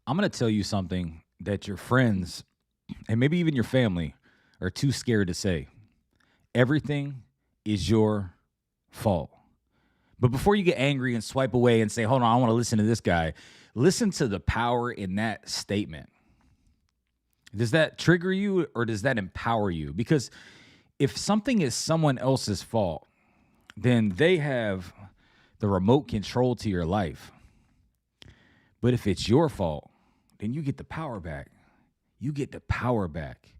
I'm going to tell you something that your friends and maybe even your family are too scared to say. Everything is your fault. But before you get angry and swipe away and say, hold on, I want to listen to this guy, listen to the power in that statement. Does that trigger you or does that empower you? Because if something is someone else's fault, then they have the remote control to your life. But if it's your fault, then you get the power back. You get the power back.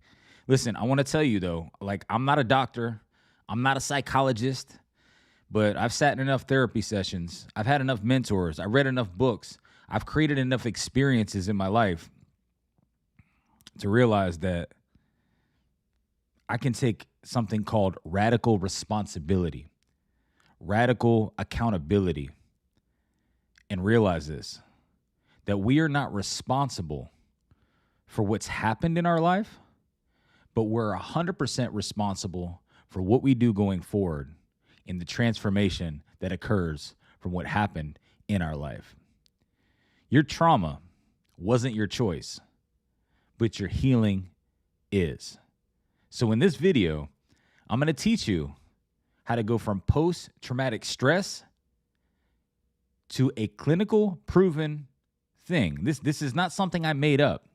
Listen, I want to tell you though, like I'm not a doctor, I'm not a psychologist, but I've sat in enough therapy sessions. I've had enough mentors. I read enough books. I've created enough experiences in my life to realize that I can take something called radical responsibility, radical accountability, and realize this, that we are not responsible for what's happened in our life, but we're 100% responsible for what we do going forward in the transformation that occurs from what happened in our life. Your trauma wasn't your choice, but your healing is. So in this video, I'm going to teach you how to go from post-traumatic stress to a clinical proven thing. This is not something I made up.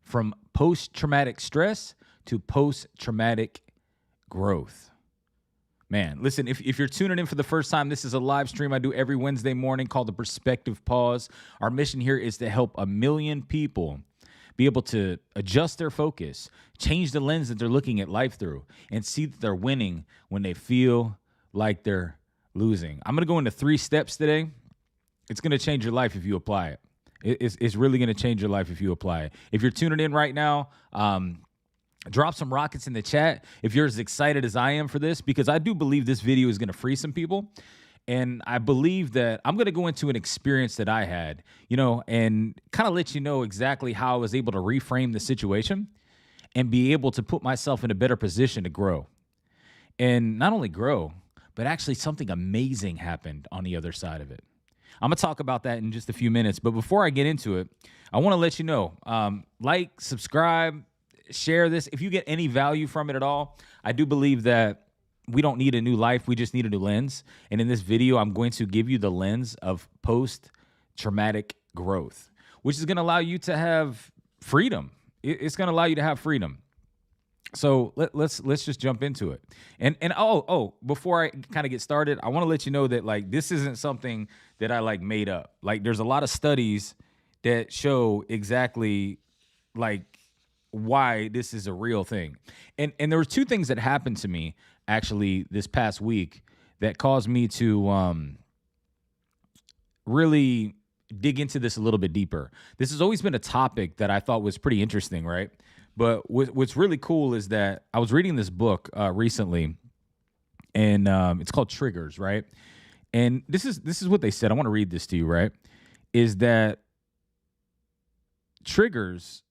From post-traumatic stress to post-traumatic growth. Man, listen, if you're tuning in for the first time, this is a live stream I do every Wednesday morning called The Perspective Pause. Our mission here is to help 1 million people be able to adjust their focus, change the lens that they're looking at life through, and see that they're winning when they feel like they're losing. I'm going to go into 3 steps today. It's going to change your life if you apply it. It's really going to change your life if you apply it. If you're tuning in right now, drop some rockets in the chat if you're as excited as I am for this, because I do believe this video is going to free some people. And I believe that I'm going to go into an experience that I had, and kind of let you know exactly how I was able to reframe the situation and be able to put myself in a better position to grow. And not only grow, but actually something amazing happened on the other side of it. I'm going to talk about that in just a few minutes. But before I get into it, I want to let you know, like, subscribe, share this. If you get any value from it at all, I do believe that we don't need a new life. We just need a new lens. And in this video, I'm going to give you the lens of post-traumatic growth, which is going to allow you to have freedom. It's going to allow you to have freedom. So let's just jump into it. And before I kind of get started, I want to let you know that this isn't something that I made up. There's a lot of studies that show exactly why this is a real thing. And there were 2 things that happened to me actually this past week that caused me to really dig into this a little bit deeper. This has always been a topic that I thought was pretty interesting, right? But what's really cool is that I was reading this book recently, and it's called Triggers, right? And this is what they said. I want to read this to you, right? Is that triggers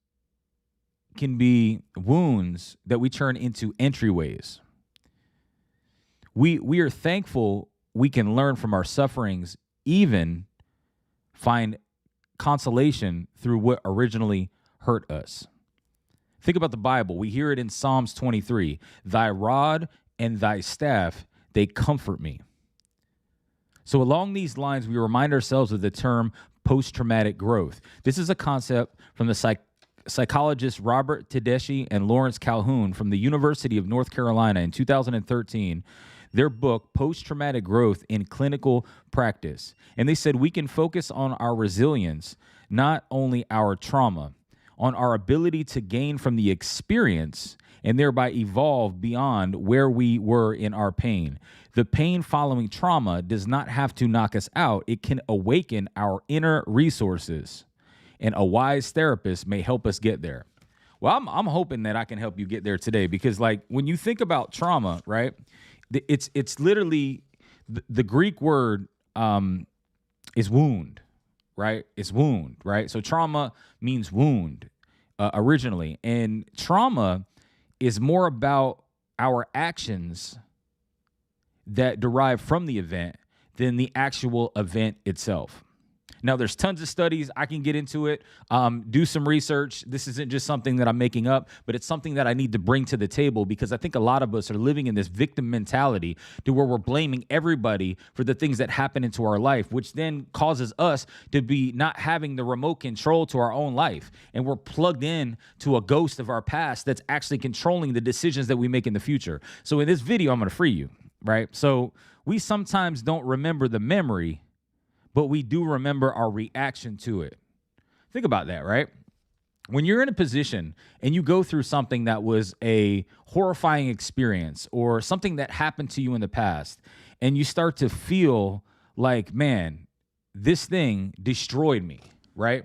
can be wounds that we turn into entryways. We are thankful we can learn from our sufferings, even find consolation through what originally hurt us. Think about the Bible. We hear it in Psalms 23. Thy rod and thy staff, they comfort me. So along these lines, we remind ourselves of the term post-traumatic growth. This is a concept from the psychologists Robert Tedeschi and Lawrence Calhoun from the University of North Carolina in 2013. Their book, Post-Traumatic Growth in Clinical Practice. And they said we can focus on our resilience, not only our trauma, on our ability to gain from the experience and thereby evolve beyond where we were in our pain. The pain following trauma does not have to knock us out. It can awaken our inner resources, and a wise therapist may help us get there. Well, I'm hoping that I can help you get there today, because when you think about trauma, right, it's literally the Greek word is wound. Right? It's wound, right? So trauma means wound originally. And trauma is more about our actions that derive from the event than the actual event itself. Now, there's tons of studies. I can get into it, do some research. This isn't just something that I'm making up, but it's something that I need to bring to the table, because I think a lot of us are living in this victim mentality to where we're blaming everybody for the things that happen into our life, which then causes us to be not having the remote control to our own life. And we're plugged in to a ghost of our past that's actually controlling the decisions that we make in the future. So in this video, I'm going to free you, right? So we sometimes don't remember the memory, but we do remember our reaction to it. Think about that, right? When you're in a position and you go through something that was a horrifying experience or something that happened to you in the past, and you start to feel like, man, this thing destroyed me, right?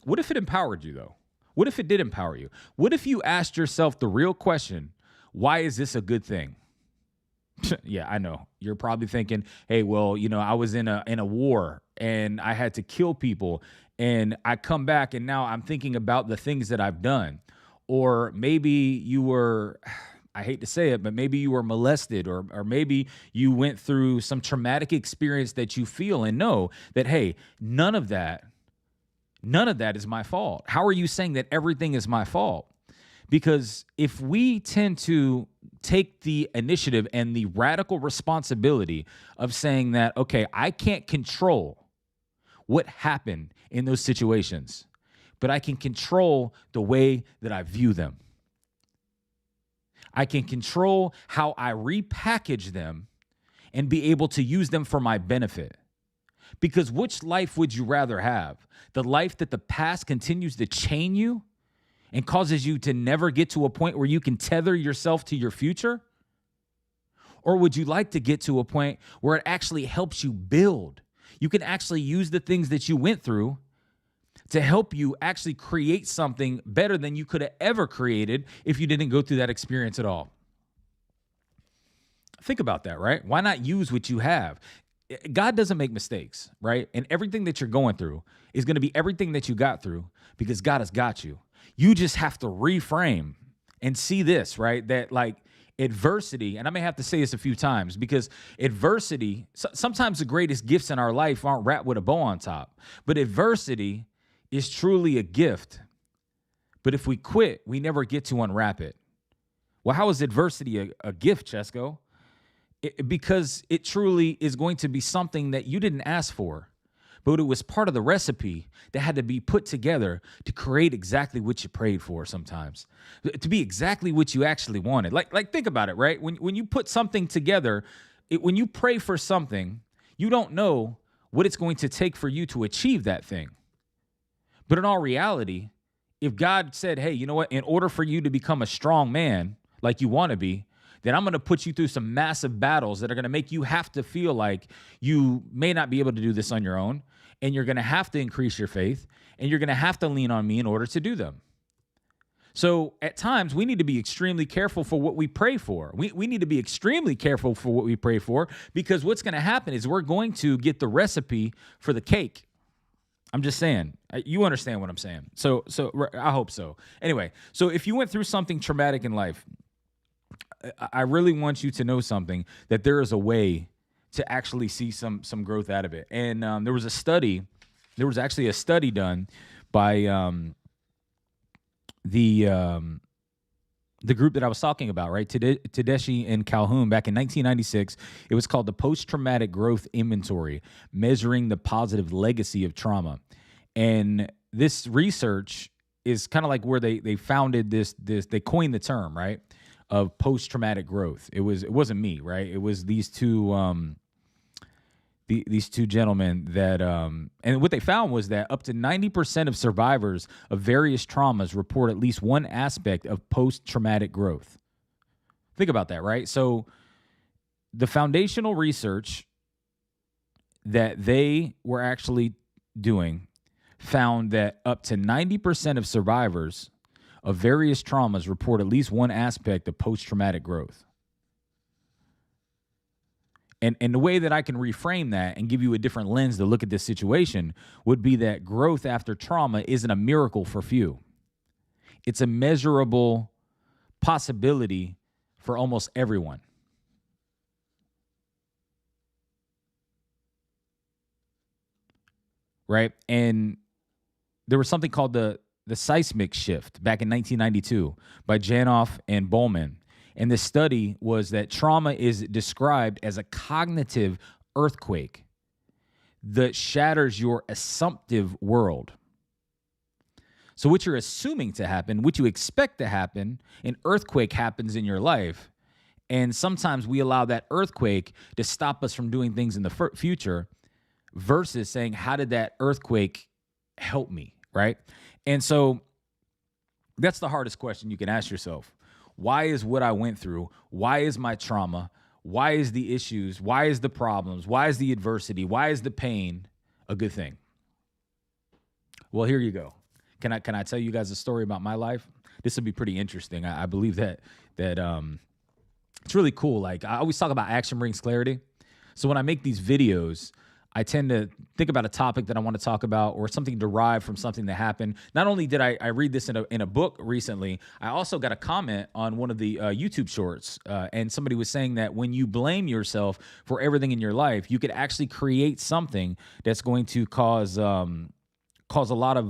What if it empowered you, though? What if it did empower you? What if you asked yourself the real question, why is this a good thing? Yeah, I know. You're probably thinking, hey, well, I was in a war and I had to kill people, and I come back and now I'm thinking about the things that I've done. Or maybe you were, I hate to say it, but maybe you were molested, or maybe you went through some traumatic experience that you feel and know that, hey, none of that is my fault. How are you saying that everything is my fault? Because if we tend to take the initiative and the radical responsibility of saying that, okay, I can't control what happened in those situations, but I can control the way that I view them. I can control how I repackage them and be able to use them for my benefit. Because which life would you rather have? The life that the past continues to chain you and causes you to never get to a point where you can tether yourself to your future? Or would you like to get to a point where it actually helps you build? You can actually use the things that you went through to help you actually create something better than you could have ever created if you didn't go through that experience at all. Think about that, right? Why not use what you have? God doesn't make mistakes, right? And everything that you're going through is going to be everything that you got through because God has got you. You just have to reframe and see this, right? That like adversity, and I may have to say this a few times, because adversity, sometimes the greatest gifts in our life aren't wrapped with a bow on top, but adversity is truly a gift. But if we quit, we never get to unwrap it. Well, how is adversity a gift, Chesko? Because it truly is going to be something that you didn't ask for, but it was part of the recipe that had to be put together to create exactly what you prayed for sometimes, to be exactly what you actually wanted. Like think about it, right? When you put something together, when you pray for something, you don't know what it's going to take for you to achieve that thing. But in all reality, if God said, hey, you know what, in order for you to become a strong man like you want to be, then I'm going to put you through some massive battles that are going to make you have to feel like you may not be able to do this on your own. And you're going to have to increase your faith, and you're going to have to lean on me in order to do them. So at times we need to be extremely careful for what we pray for. We need to be extremely careful for what we pray for, because what's going to happen is we're going to get the recipe for the cake. I'm just saying, you understand what I'm saying. So I hope so. Anyway, so if you went through something traumatic in life, I really want you to know something, that there is a way to actually see some growth out of it. And there was actually a study done by the group that I was talking about, right? Tedeschi and Calhoun back in 1996. It was called the Post-Traumatic Growth Inventory, Measuring the Positive Legacy of Trauma. And this research is kind of like where they founded this, they coined the term, right, of post-traumatic growth. It wasn't me, right? It was these two these two gentlemen that, and what they found was that up to 90% of survivors of various traumas report at least one aspect of post-traumatic growth. Think about that, right? So the foundational research that they were actually doing found that up to 90% of survivors of various traumas report at least one aspect of post-traumatic growth. And the way that I can reframe that and give you a different lens to look at this situation would be that growth after trauma isn't a miracle for few. It's a measurable possibility for almost everyone. right? And there was something called the seismic shift back in 1992 by Janoff and Bowman. And this study was that trauma is described as a cognitive earthquake that shatters your assumptive world. So what you're assuming to happen, what you expect to happen, an earthquake happens in your life. And sometimes we allow that earthquake to stop us from doing things in the future versus saying, how did that earthquake help me, right? And so that's the hardest question you can ask yourself. Why is what I went through, why is my trauma, why is the issues, why is the problems, why is the adversity, why is the pain a good thing? Well, here you go. Can I tell you guys a story about my life? This would be pretty interesting. I believe that it's really cool. Like, I always talk about action brings clarity. So when I make these videos, I tend to think about a topic that I want to talk about or something derived from something that happened. Not only did I read this in a book recently, I also got a comment on one of the YouTube shorts. And somebody was saying that when you blame yourself for everything in your life, you could actually create something that's going to cause a lot of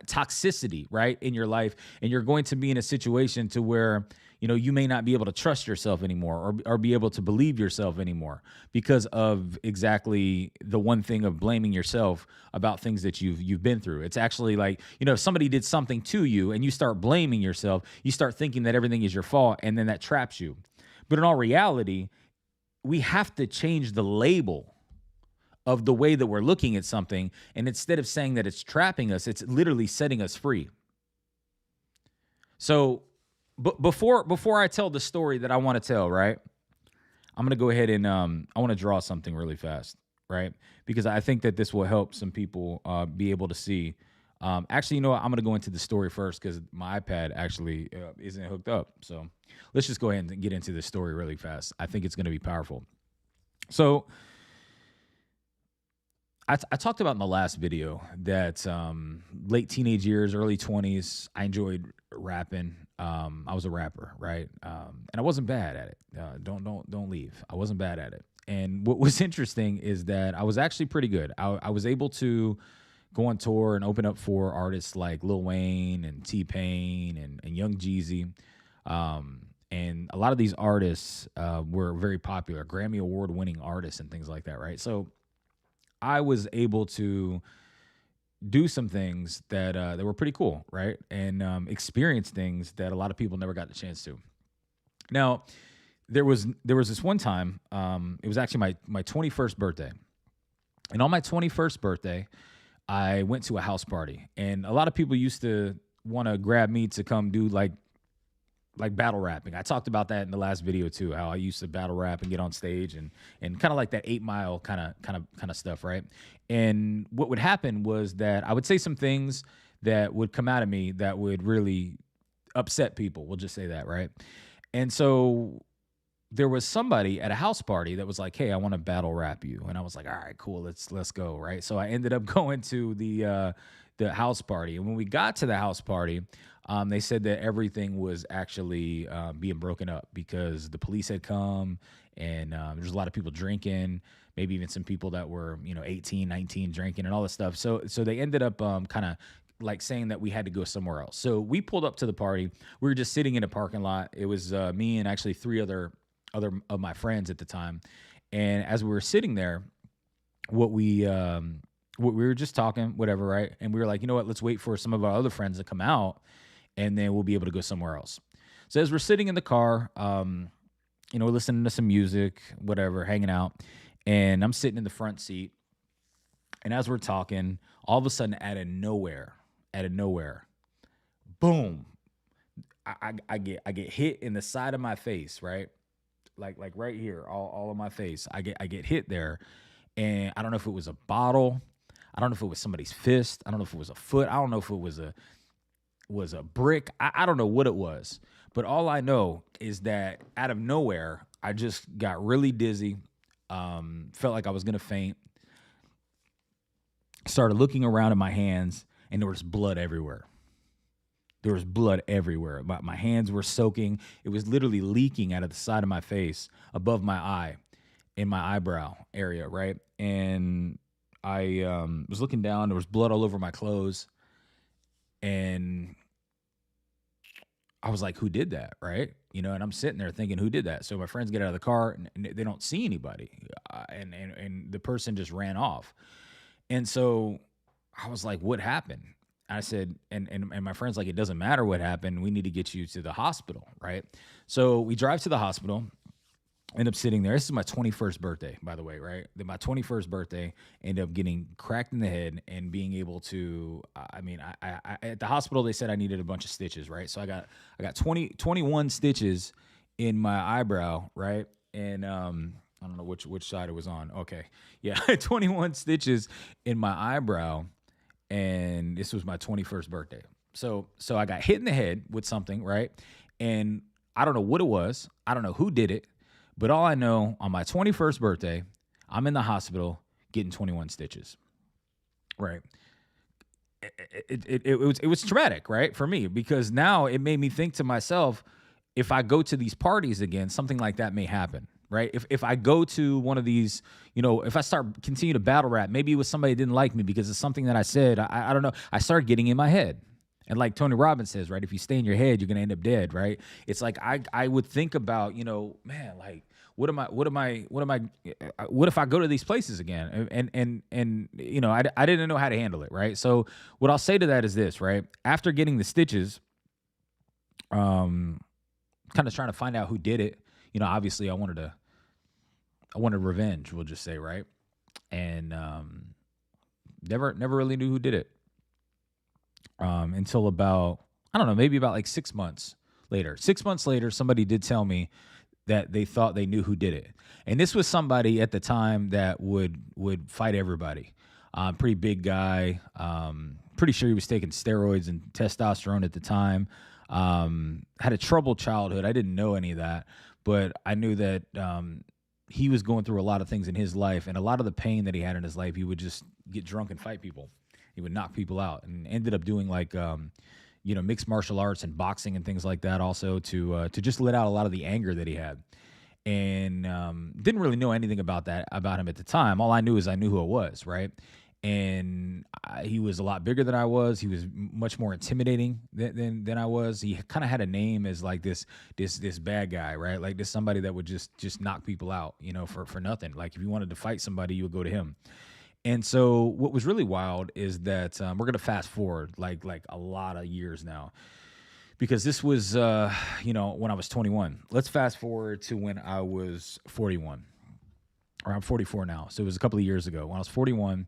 toxicity, right, in your life. And you're going to be in a situation to where, you may not be able to trust yourself anymore or be able to believe yourself anymore because of exactly the one thing of blaming yourself about things that you've been through. It's actually like, if somebody did something to you and you start blaming yourself, you start thinking that everything is your fault, and then that traps you. But in all reality, we have to change the label of the way that we're looking at something. And instead of saying that it's trapping us, it's literally setting us free. So before I tell the story that I want to tell, right, I'm going to go ahead and I want to draw something really fast, right? Because I think that this will help some people be able to see. Actually, you know what? I'm going to go into the story first because my iPad actually isn't hooked up. So let's just go ahead and get into the story really fast. I think it's going to be powerful. So I talked about in the last video that late teenage years, early 20s, I enjoyed rapping. I was a rapper, right? And I wasn't bad at it. Don't leave. I wasn't bad at it. And what was interesting is that I was actually pretty good. I was able to go on tour and open up for artists like Lil Wayne and T-Pain and Young Jeezy. And a lot of these artists were very popular, Grammy Award-winning artists and things like that, right? So I was able to do some things that were pretty cool, right? And experience things that a lot of people never got the chance to. Now, there was this one time, it was actually my 21st birthday. And on my 21st birthday, I went to a house party. And a lot of people used to want to grab me to come do like battle rapping. I talked about that in the last video too, how I used to battle rap and get on stage and kind of like that 8 Mile kind of stuff, right? And what would happen was that I would say some things that would come out of me that would really upset people. We'll just say that, right? And so there was somebody at a house party that was like, "Hey, I want to battle rap you," and I was like, "All right, cool, let's go," right? So I ended up going to the house party, and when we got to the house party, they said that everything was actually being broken up because the police had come and there's a lot of people drinking, maybe even some people that were, 18, 19 drinking and all this stuff. So they ended up kind of like saying that we had to go somewhere else. So we pulled up to the party. We were just sitting in a parking lot. It was me and actually three other of my friends at the time. And as we were sitting there, what we were just talking, whatever, right? And we were like, you know what, let's wait for some of our other friends to come out and then we'll be able to go somewhere else. So as we're sitting in the car, listening to some music, whatever, hanging out, and I'm sitting in the front seat. And as we're talking, all of a sudden, out of nowhere, boom, I get hit in the side of my face, right? Like right here, all of my face. I get hit there, and I don't know if it was a bottle. I don't know if it was somebody's fist. I don't know if it was a foot. I don't know if it was a brick. I don't know what it was. But all I know is that out of nowhere, I just got really dizzy, felt like I was going to faint, started looking around at my hands, and there was blood everywhere. My hands were soaking. It was literally leaking out of the side of my face, above my eye, in my eyebrow area, right? And I was looking down. There was blood all over my clothes, and I was like, "Who did that?" Right? And I'm sitting there thinking, "Who did that?" So my friends get out of the car, and they don't see anybody, and the person just ran off. And so I was like, "What happened?" I said, and my friend's like, "It doesn't matter what happened. We need to get you to the hospital, right?" So we drive to the hospital. End up sitting there. This is my 21st birthday, by the way, right? My 21st birthday, end up getting cracked in the head and being able to. At the hospital they said I needed a bunch of stitches, right? So I got 21 stitches in my eyebrow, right? And I don't know which side it was on. Okay, yeah, 21 stitches in my eyebrow, and this was my 21st birthday. So I got hit in the head with something, right? And I don't know what it was. I don't know who did it, but all I know, on my 21st birthday, I'm in the hospital getting 21 stitches, right? It was traumatic, right, for me, because now it made me think to myself, if I go to these parties again, something like that may happen, right? If I go to one of these, if I start continue to battle rap, maybe it was somebody that didn't like me because of something that I said. I don't know. I started getting in my head. And like Tony Robbins says, right, if you stay in your head, you're gonna end up dead, right? It's like I would think about, man, like what if I go to these places again? And I didn't know how to handle it, right? So what I'll say to that is this, right? After getting the stitches, um, kind of trying to find out who did it. Obviously I wanted revenge, we'll just say, right? And never really knew who did it. Until about, I don't know, maybe about like 6 months later. 6 months later, somebody did tell me that they thought they knew who did it. And this was somebody at the time that would fight everybody. Pretty big guy. Pretty sure he was taking steroids and testosterone at the time. Had a troubled childhood. I didn't know any of that, but I knew that he was going through a lot of things in his life, and a lot of the pain that he had in his life, he would just get drunk and fight people. He would knock people out, and ended up doing like mixed martial arts and boxing and things like that, also to just let out a lot of the anger that he had. And didn't really know anything about him at the time. All I knew is I knew who it was, right? And he was a lot bigger than I was. He was much more intimidating than I was. He kind of had a name as like this bad guy, right? Like this somebody that would just knock people out, for nothing. Like if you wanted to fight somebody, you would go to him. And so what was really wild is that we're gonna fast forward like a lot of years now, because this was when I was 21. Let's fast forward to when I was 41, or I'm 44 now. So it was a couple of years ago when I was 41.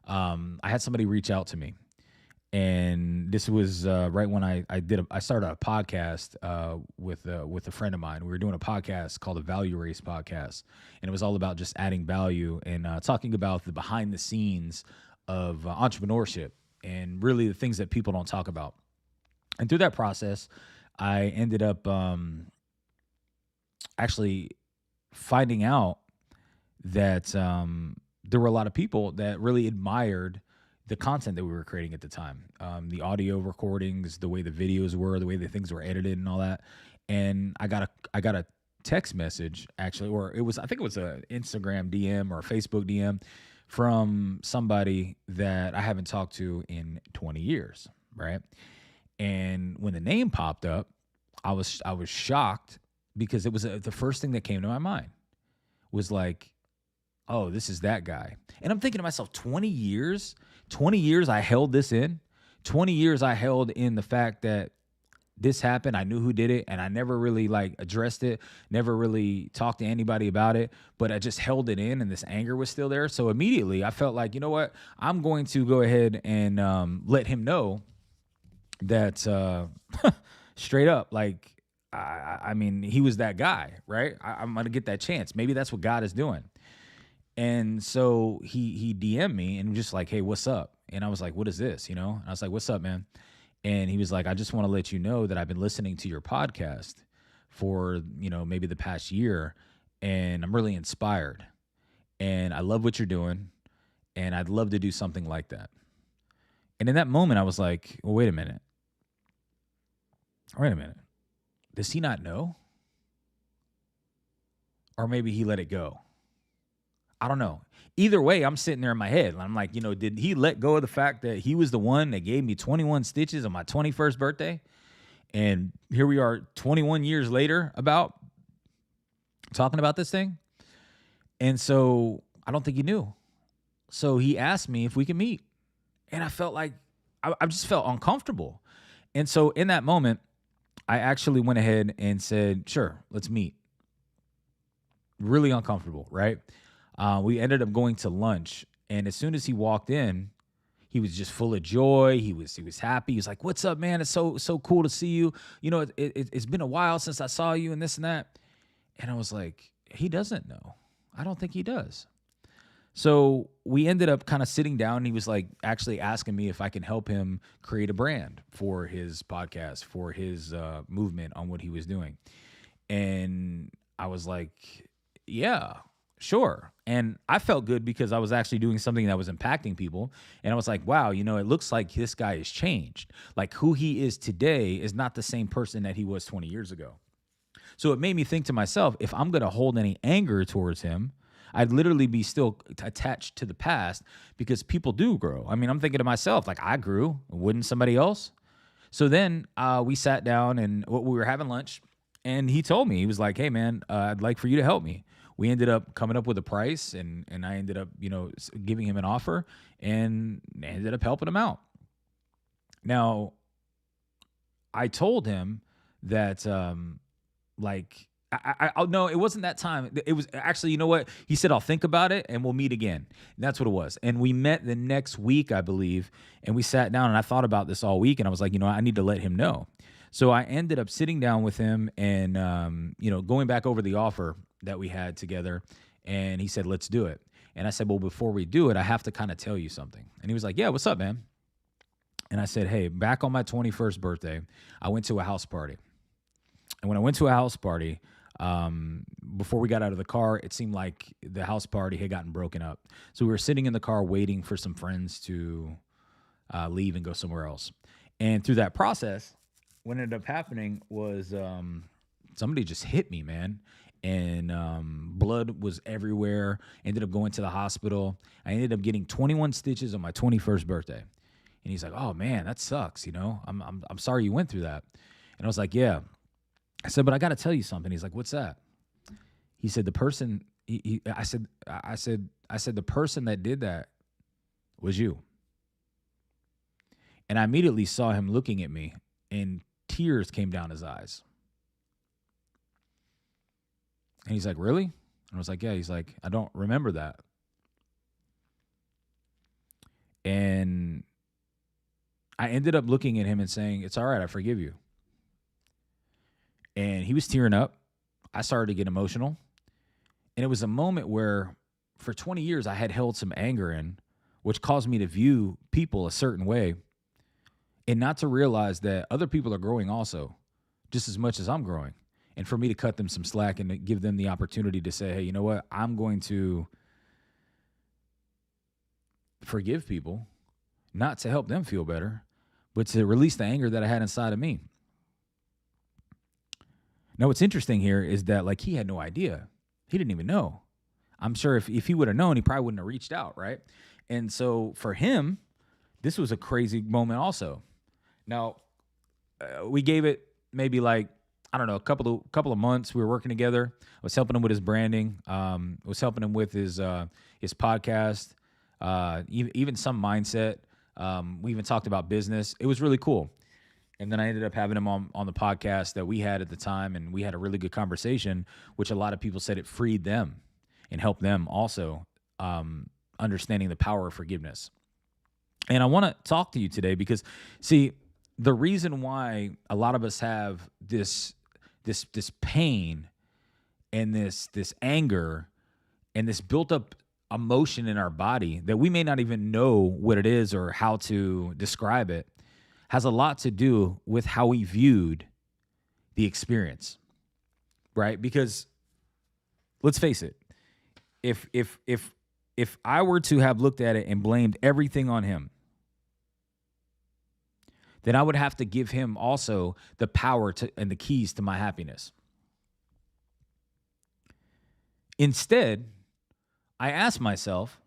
I had somebody reach out to me, and this was right when I started a podcast with a friend of mine. We were doing a podcast called the Value Race Podcast, and it was all about just adding value and talking about the behind the scenes of entrepreneurship and really the things that people don't talk about. And through that process, I ended up actually finding out that there were a lot of people that really admired the content that we were creating at the time, the audio recordings, the way the videos were, the way the things were edited, and all that. And I got a text message, actually, or I think it was a Instagram DM or a Facebook DM from somebody that I haven't talked to in 20 years, right? And when the name popped up, I was shocked, because it was the first thing that came to my mind was like, oh, this is that guy. And I'm thinking to myself, 20 years I held this in. 20 years I held in the fact that this happened. I knew who did it, and I never really like addressed it, never really talked to anybody about it, but I just held it in, and this anger was still there. So immediately I felt like, you know what? I'm going to go ahead and let him know that straight up, like, I mean, he was that guy, right? I'm going to get that chance. Maybe that's what God is doing. And so he DM'd me and just like, hey, what's up? And I was like, what is this? And I was like, what's up, man? And he was like, I just want to let you know that I've been listening to your podcast for, maybe the past year, and I'm really inspired, and I love what you're doing, and I'd love to do something like that. And in that moment, I was like, well, wait a minute. Does he not know? Or maybe he let it go. I don't know. Either way, I'm sitting there in my head and I'm like, did he let go of the fact that he was the one that gave me 21 stitches on my 21st birthday? And here we are 21 years later about talking about this thing. And so I don't think he knew. So he asked me if we could meet. And I felt like I just felt uncomfortable. And so in that moment, I actually went ahead and said, sure, let's meet. Really uncomfortable, right? We ended up going to lunch. And as soon as he walked in, he was just full of joy. He was happy. He was like, "What's up, man? It's so cool to see you. It's been a while since I saw you and this and that." And I was like, he doesn't know. I don't think he does. So we ended up kind of sitting down and he was like actually asking me if I can help him create a brand for his podcast, for his movement on what he was doing. And I was like, yeah, sure. And I felt good because I was actually doing something that was impacting people. And I was like, wow, it looks like this guy has changed. Like who he is today is not the same person that he was 20 years ago. So it made me think to myself, if I'm going to hold any anger towards him, I'd literally be still attached to the past because people do grow. I mean, I'm thinking to myself, like I grew, wouldn't somebody else? So then we sat down and we were having lunch and he told me, he was like, hey man, I'd like for you to help me. We ended up coming up with a price and I ended up, giving him an offer and ended up helping him out. Now, I told him that, no, it wasn't that time. It was actually, you know what? He said, I'll think about it and we'll meet again. And that's what it was. And we met the next week, I believe, and we sat down and I thought about this all week and I was like, I need to let him know. So I ended up sitting down with him and, going back over the offer that we had together. And he said, let's do it. And I said, well, before we do it, I have to kind of tell you something. And he was like, yeah, what's up, man? And I said, hey, back on my 21st birthday, I went to a house party. And when I went to a house party, before we got out of the car, it seemed like the house party had gotten broken up. So we were sitting in the car waiting for some friends to leave and go somewhere else. And through that process, what ended up happening was somebody just hit me, man. And blood was everywhere. Ended up going to the hospital. I ended up getting 21 stitches on my 21st birthday. And he's like, "Oh man, that sucks. I'm sorry you went through that." And I was like, "Yeah." I said, "But I got to tell you something." He's like, "What's that?" He said, "The person." I said, "The person that did that was you." And I immediately saw him looking at me, and tears came down his eyes. And he's like, "Really?" And I was like, "Yeah." He's like, "I don't remember that." And I ended up looking at him and saying, "It's all right. I forgive you." And he was tearing up. I started to get emotional. And it was a moment where for 20 years I had held some anger in, which caused me to view people a certain way and not to realize that other people are growing also, just as much as I'm growing. And for me to cut them some slack and to give them the opportunity to say, hey, you know what? I'm going to forgive people, not to help them feel better, but to release the anger that I had inside of me. Now, what's interesting here is that, like, he had no idea. He didn't even know. I'm sure if he would have known, he probably wouldn't have reached out, right? And so for him, this was a crazy moment also. Now, we gave it maybe like, I don't know, a couple of months. We were working together. I was helping him with his branding. I was helping him with his podcast, even some mindset. We even talked about business. It was really cool. And then I ended up having him on the podcast that we had at the time, and we had a really good conversation, which a lot of people said it freed them and helped them also understanding the power of forgiveness. And I want to talk to you today because, see, the reason why a lot of us have this pain and this anger and this built up emotion in our body that we may not even know what it is or how to describe it has a lot to do with how we viewed the experience, right? Because let's face it, if I were to have looked at it and blamed everything on him, then I would have to give him also the power to and the keys to my happiness. Instead, I asked myself,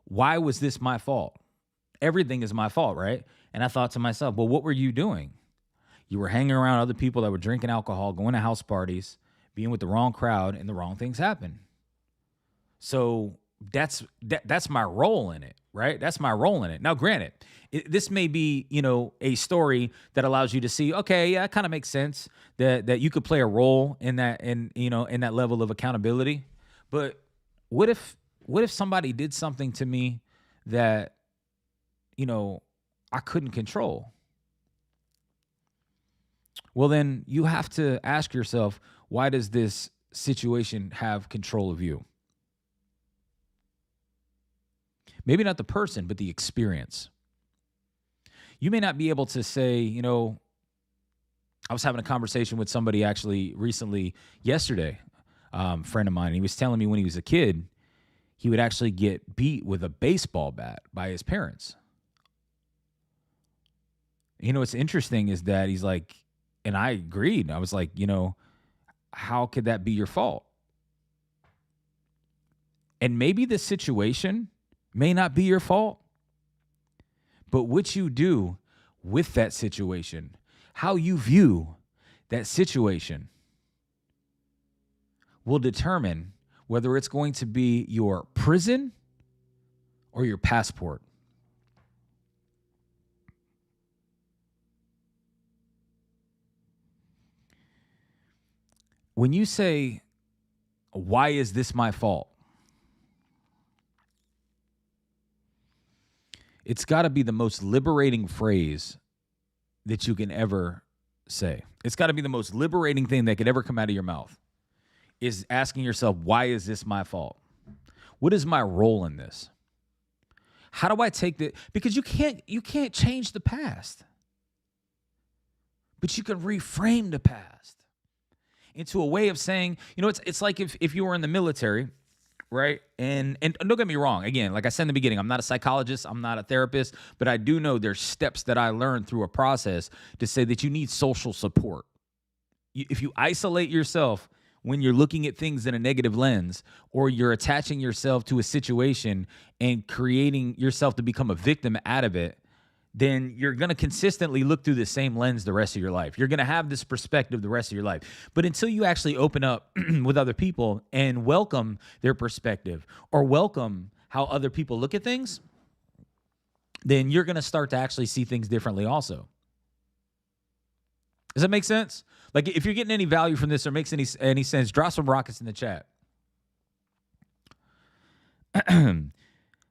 why was this my fault? Everything is my fault, right? And I thought to myself, well, what were you doing? You were hanging around other people that were drinking alcohol, going to house parties, being with the wrong crowd, and the wrong things happen. So that's my role in it, right? That's my role in it. Now, granted, this may be, a story that allows you to see, okay, yeah, it kind of makes sense that you could play a role in that, in that level of accountability. But what if somebody did something to me that, I couldn't control? Well, then you have to ask yourself, why does this situation have control of you? Maybe not the person, but the experience. You may not be able to say, I was having a conversation with somebody actually recently yesterday, friend of mine, and he was telling me when he was a kid, he would actually get beat with a baseball bat by his parents. What's interesting is that he's like, and I agreed. I was like, how could that be your fault? And maybe the situation may not be your fault, but what you do with that situation, how you view that situation, will determine whether it's going to be your prison or your passport. When you say, why is this my fault? It's got to be the most liberating phrase that you can ever say. It's got to be the most liberating thing that could ever come out of your mouth, is asking yourself, why is this my fault? What is my role in this? How do I take the, because you can't change the past, but you can reframe the past into a way of saying, it's like if you were in the military, right? And don't get me wrong. Again, like I said in the beginning, I'm not a psychologist. I'm not a therapist, but I do know there's steps that I learned through a process to say that you need social support. If you isolate yourself when you're looking at things in a negative lens, or you're attaching yourself to a situation and creating yourself to become a victim out of it, then you're going to consistently look through the same lens the rest of your life. You're going to have this perspective the rest of your life. But until you actually open up with other people and welcome their perspective, or welcome how other people look at things, then you're going to start to actually see things differently also. Does that make sense? Like, if you're getting any value from this or makes any sense, drop some rockets in the chat.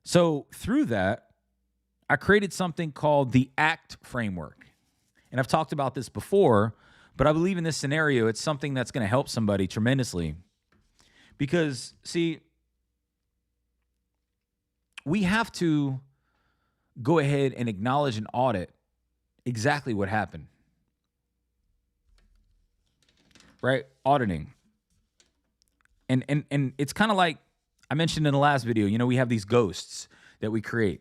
So through that, I created something called the ACT framework. And I've talked about this before, but I believe in this scenario, it's something that's going to help somebody tremendously. Because, see, we have to go ahead and acknowledge and audit exactly what happened. Right? Auditing. And it's kind of like I mentioned in the last video, we have these ghosts that we create.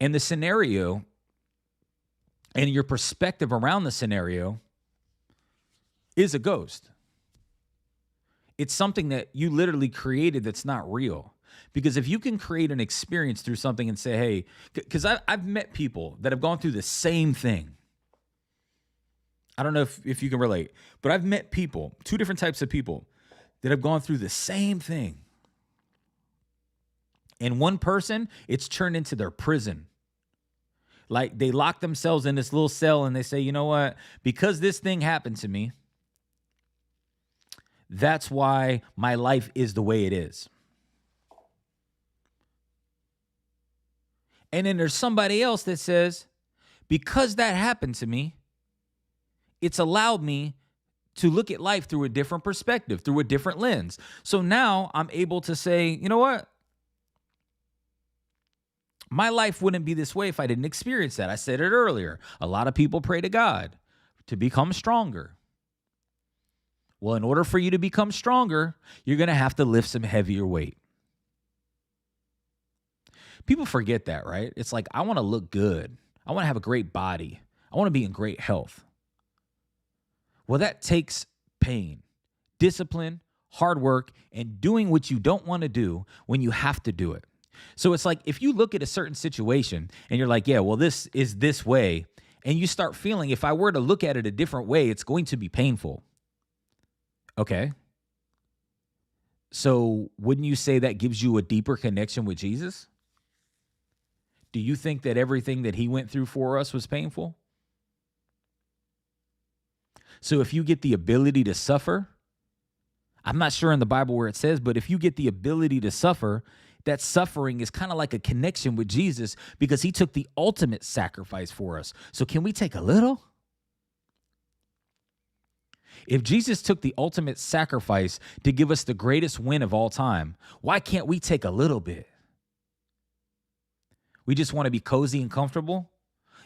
And the scenario and your perspective around the scenario is a ghost. It's something that you literally created that's not real. Because if you can create an experience through something and say, hey, because I've met people that have gone through the same thing. I don't know if you can relate, but I've met people, two different types of people that have gone through the same thing. And one person, it's turned into their prison. Like, they lock themselves in this little cell and they say, you know what? Because this thing happened to me, that's why my life is the way it is. And then there's somebody else that says, because that happened to me, it's allowed me to look at life through a different perspective, through a different lens. So now I'm able to say, you know what? My life wouldn't be this way if I didn't experience that. I said it earlier. A lot of people pray to God to become stronger. Well, in order for you to become stronger, you're going to have to lift some heavier weight. People forget that, right? It's like, I want to look good. I want to have a great body. I want to be in great health. Well, that takes pain, discipline, hard work, and doing what you don't want to do when you have to do it. So it's like if you look at a certain situation and you're like, yeah, well, this is this way, and you start feeling if I were to look at it a different way, it's going to be painful. Okay. So wouldn't you say that gives you a deeper connection with Jesus? Do you think that everything that he went through for us was painful? So if you get the ability to suffer, I'm not sure in the Bible where it says, but if you get the ability to suffer, that suffering is kind of like a connection with Jesus because he took the ultimate sacrifice for us. So can we take a little? If Jesus took the ultimate sacrifice to give us the greatest win of all time, why can't we take a little bit? We just want to be cozy and comfortable,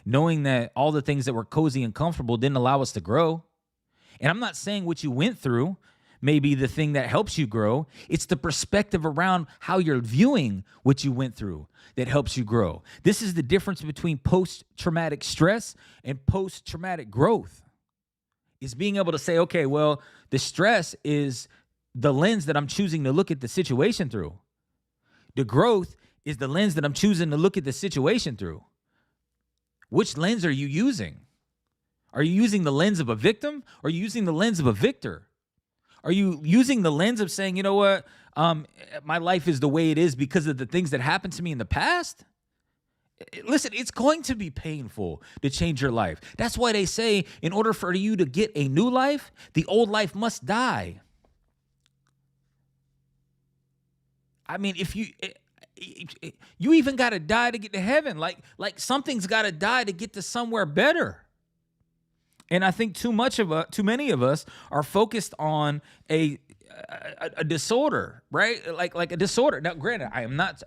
knowing that all the things that were cozy and comfortable didn't allow us to grow. And I'm not saying what you went through may be the thing that helps you grow. It's the perspective around how you're viewing what you went through that helps you grow. This is the difference between post-traumatic stress and post-traumatic growth. Is being able to say, okay, well, the stress is the lens that I'm choosing to look at the situation through. The growth is the lens that I'm choosing to look at the situation through. Which lens are you using? Are you using the lens of a victim or are you using the lens of a victor? Are you using the lens of saying, you know what, my life is the way it is because of the things that happened to me in the past? Listen, it's going to be painful to change your life. That's why they say in order for you to get a new life, the old life must die. I mean, if you even got to die to get to heaven, like something's got to die to get to somewhere better. And I think too many of us are focused on a disorder, right? Like a disorder. Now, granted, I am not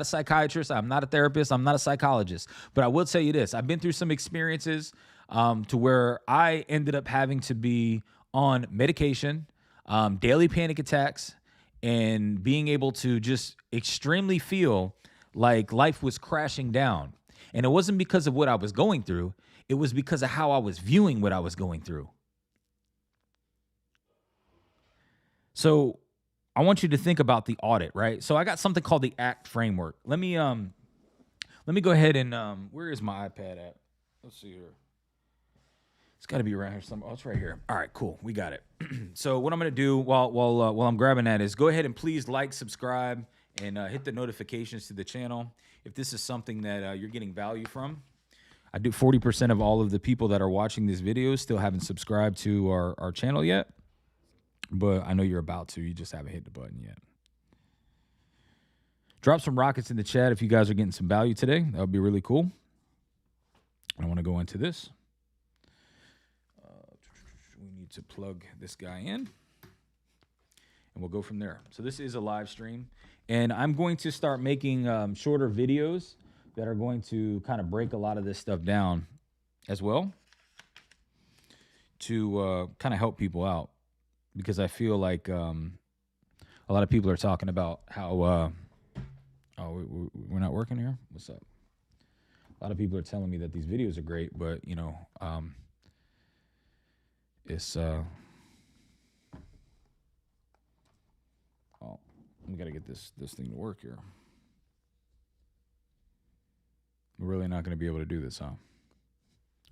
a psychiatrist. I'm not a therapist. I'm not a psychologist. But I will tell you this. I've been through some experiences to where I ended up having to be on medication, daily panic attacks, and being able to just extremely feel like life was crashing down. And it wasn't because of what I was going through. It was because of how I was viewing what I was going through. So I want you to think about the audit, right? So I got something called the ACT framework. Let me go ahead and where is my iPad at? Let's see here. It's got to be around here somewhere. Oh, it's right here. All right, cool. We got it. So what I'm going to do while I'm grabbing that is go ahead and please like, subscribe, and hit the notifications to the channel if this is something that you're getting value from. I do 40% of all of the people that are watching this video still haven't subscribed to our channel yet. But I know you're about to. You just haven't hit the button yet. Drop some rockets in the chat if you guys are getting some value today. That would be really cool. I want to go into this. We need to plug this guy in. And we'll go from there. So this is a live stream. And I'm going to start making shorter videos that are going to kind of break a lot of this stuff down as well to kind of help people out. Because I feel like a lot of people are talking about how, we're not working here? What's up? A lot of people are telling me that these videos are great, but, you know, it's, we got to get this thing to work here. We're really not going to be able to do this, huh?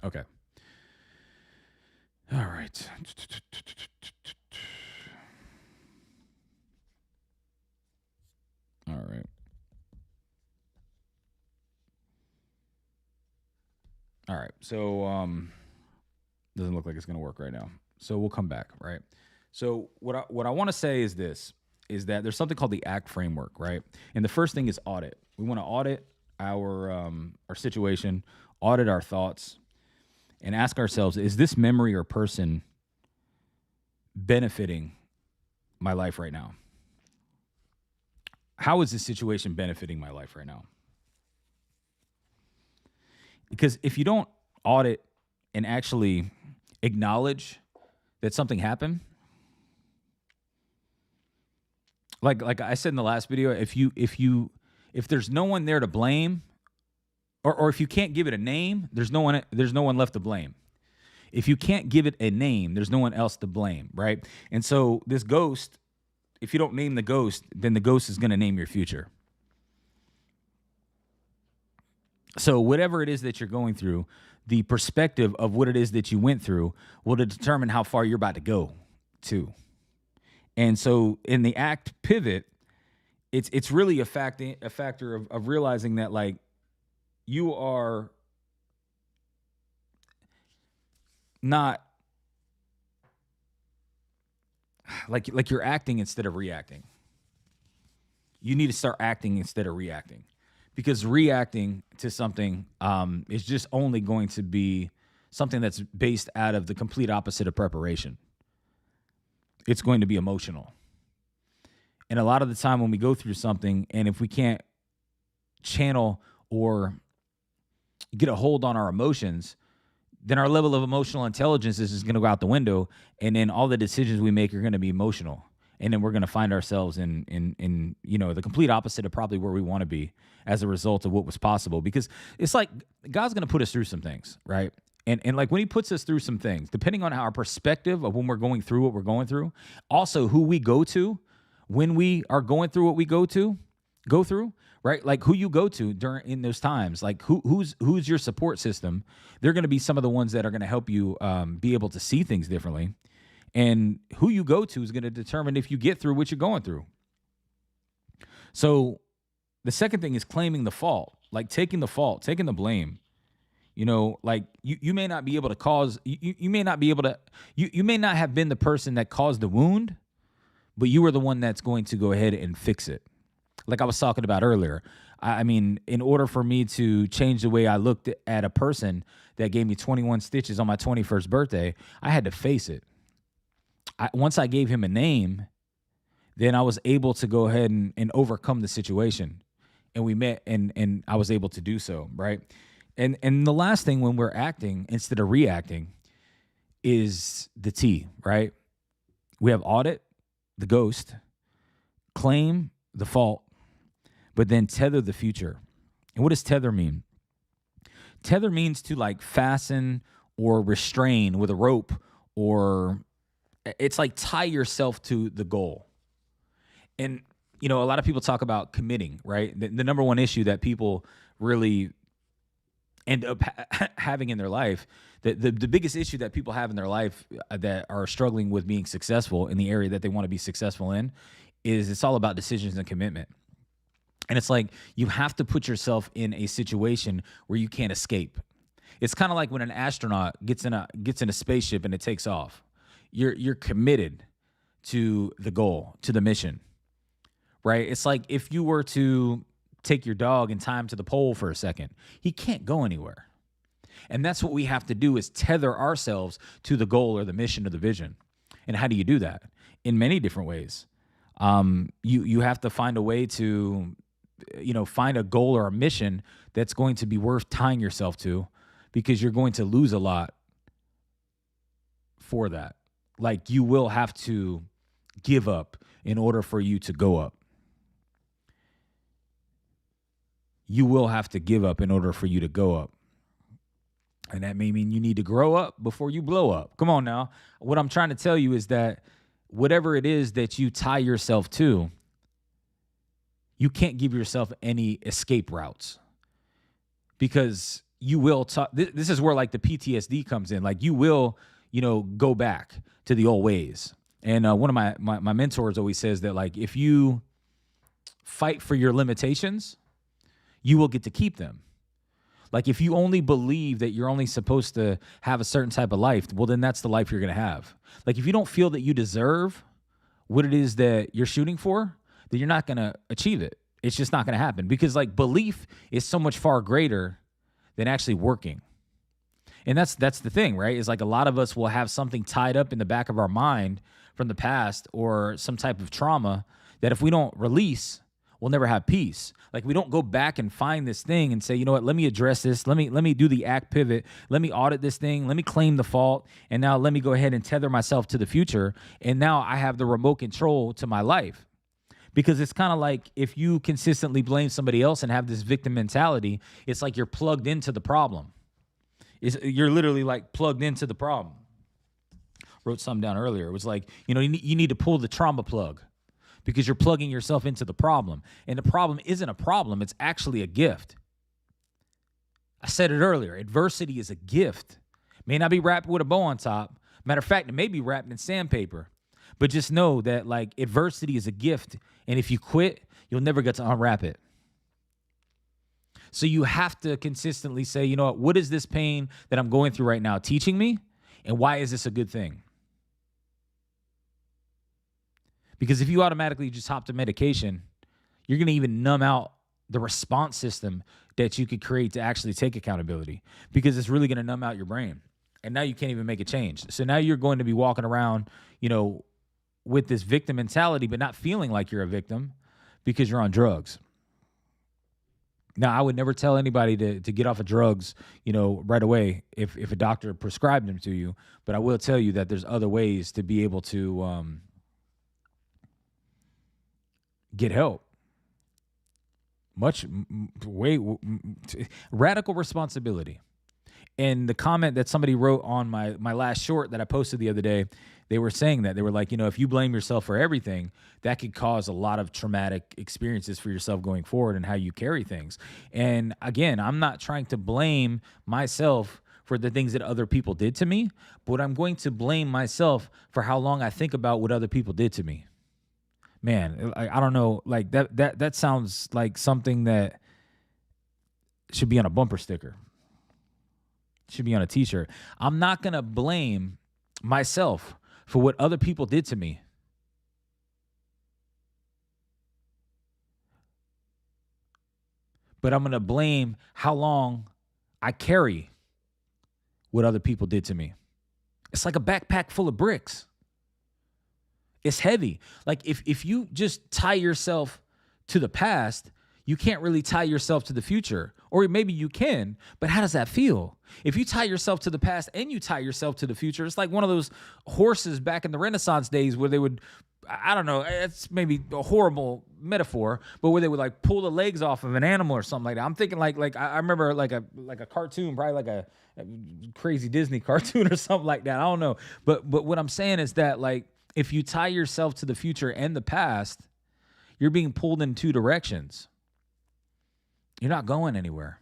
Okay. All right. All right. All right. So doesn't look like it's going to work right now. So we'll come back, right? So what I want to say is this, is that there's something called the ACT framework, right? And the first thing is audit. We want to audit our situation, audit our thoughts, and ask ourselves, is this memory or person benefiting my life right now? How is this situation benefiting my life right now? Because if you don't audit and actually acknowledge that something happened, like I said in the last video, if there's no one there to blame, or if you can't give it a name, there's no one left to blame. If you can't give it a name, there's no one else to blame, right? And so this ghost if you don't name the ghost, then the ghost is going to name your future. So whatever it is that you're going through, the perspective of what it is that you went through will determine how far you're about to go to. And so in the act pivot, it's really a factor of realizing that, like, you are not like you're acting instead of reacting. You need to start acting instead of reacting, because reacting to something is just only going to be something that's based out of the complete opposite of preparation. It's going to be emotional. And a lot of the time when we go through something, and if we can't channel or get a hold on our emotions, then our level of emotional intelligence is just going to go out the window, and then all the decisions we make are going to be emotional, and then we're going to find ourselves in the complete opposite of probably where we want to be as a result of what was possible. Because it's like God's going to put us through some things, right? And like when he puts us through some things, depending on our perspective of when we're going through what we're going through, also who we go to when we are going through what we go through, right? Like who you go to in those times, like who's your support system. They're going to be some of the ones that are going to help you be able to see things differently. And who you go to is going to determine if you get through what you're going through. So the second thing is claiming the fault, like taking the fault, taking the blame. Like you may not be able to cause, you may not be able to, you may not have been the person that caused the wound, but you were the one that's going to go ahead and fix it. Like I was talking about earlier. I mean, in order for me to change the way I looked at a person that gave me 21 stitches on my 21st birthday, I had to face it. Once I gave him a name, then I was able to go ahead and overcome the situation. And we met, and I was able to do so, right? And the last thing when we're acting instead of reacting is the T, right? We have audit, the ghost, claim the fault, but then tether the future. And what does tether mean? Tether means to like fasten or restrain with a rope, or it's like tie yourself to the goal. And, a lot of people talk about committing, right? The number one issue that people really end up having in their life, the biggest issue that people have in their life that are struggling with being successful in the area that they want to be successful in, is it's all about decisions and commitment. And it's like you have to put yourself in a situation where you can't escape. It's kind of like when an astronaut gets in a spaceship and it takes off. You're committed to the goal, to the mission, right? It's like if you were to take your dog and tie him to the pole for a second, he can't go anywhere. And that's what we have to do, is tether ourselves to the goal or the mission or the vision. And how do you do that? In many different ways. You have to find a way to, find a goal or a mission that's going to be worth tying yourself to, because you're going to lose a lot for that. Like you will have to give up in order for you to go up. You will have to give up in order for you to go up. And that may mean you need to grow up before you blow up. Come on now. What I'm trying to tell you is that whatever it is that you tie yourself to, you can't give yourself any escape routes, because you will this is where like the PTSD comes in. Like you will, go back to the old ways. And one of my mentors always says that, like, if you fight for your limitations, you will get to keep them. Like if you only believe that you're only supposed to have a certain type of life, well, then that's the life you're going to have. Like if you don't feel that you deserve what it is that you're shooting for, then you're not going to achieve it. It's just not going to happen, because like belief is so much far greater than actually working. And that's the thing, right? Is like a lot of us will have something tied up in the back of our mind from the past, or some type of trauma that if we don't release, we'll never have peace. Like we don't go back and find this thing and say, you know what, let me address this. Let me do the act pivot. Let me audit this thing. Let me claim the fault. And now let me go ahead and tether myself to the future. And now I have the remote control to my life. Because it's kind of like if you consistently blame somebody else and have this victim mentality, it's like you're plugged into the problem. You're literally like plugged into the problem. Wrote something down earlier. It was like, you need to pull the trauma plug. because you're plugging yourself into the problem. And the problem isn't a problem. It's actually a gift. I said it earlier. Adversity is a gift. It may not be wrapped with a bow on top. Matter of fact, it may be wrapped in sandpaper. But just know that like adversity is a gift. And if you quit, you'll never get to unwrap it. So you have to consistently say, you know what is this pain that I'm going through right now teaching me? And why is this a good thing? Because if you automatically just hop to medication, you're going to even numb out the response system that you could create to actually take accountability, because it's really going to numb out your brain. And now you can't even make a change. So now you're going to be walking around, with this victim mentality, but not feeling like you're a victim because you're on drugs. Now, I would never tell anybody to get off of drugs, right away if a doctor prescribed them to you. But I will tell you that there's other ways to be able to get help. Radical responsibility. And the comment that somebody wrote on my last short that I posted the other day, they were saying that. They were like, if you blame yourself for everything, that could cause a lot of traumatic experiences for yourself going forward and how you carry things. And again, I'm not trying to blame myself for the things that other people did to me, but I'm going to blame myself for how long I think about what other people did to me. Man, I don't know, like that sounds like something that should be on a bumper sticker. Should be on a t-shirt. I'm not going to blame myself for what other people did to me. But I'm going to blame how long I carry what other people did to me. It's like a backpack full of bricks. It's heavy. Like if you just tie yourself to the past, you can't really tie yourself to the future. Or maybe you can, but how does that feel? If you tie yourself to the past and you tie yourself to the future, it's like one of those horses back in the Renaissance days where they would, I don't know, it's maybe a horrible metaphor, but where they would like pull the legs off of an animal or something like that. I'm thinking like I remember like a cartoon, probably like a crazy Disney cartoon or something like that. I don't know. But what I'm saying is that like if you tie yourself to the future and the past, you're being pulled in two directions. You're not going anywhere.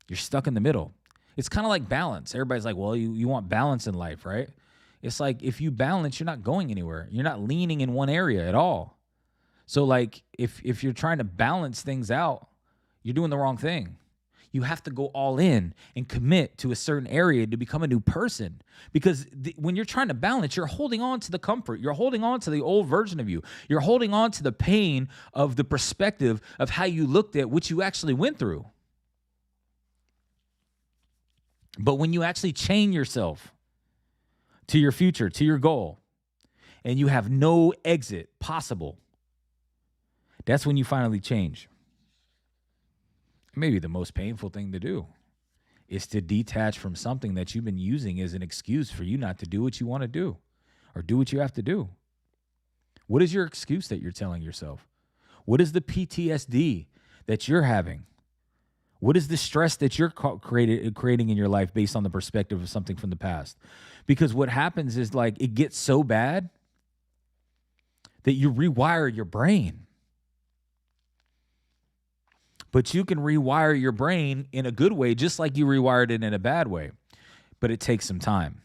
You're stuck in the middle. It's kind of like balance. Everybody's like, well, you want balance in life, right? It's like if you balance, you're not going anywhere. You're not leaning in one area at all. So like if you're trying to balance things out, you're doing the wrong thing. You have to go all in and commit to a certain area to become a new person. Because when you're trying to balance, you're holding on to the comfort. You're holding on to the old version of you. You're holding on to the pain of the perspective of how you looked at what you actually went through. But when you actually chain yourself to your future, to your goal, and you have no exit possible, that's when you finally change. Maybe the most painful thing to do is to detach from something that you've been using as an excuse for you not to do what you want to do or do what you have to do. What is your excuse that you're telling yourself? What is the PTSD that you're having? What is the stress that you're creating in your life based on the perspective of something from the past? Because what happens is like it gets so bad that you rewire your brain. But you can rewire your brain in a good way, just like you rewired it in a bad way. But it takes some time.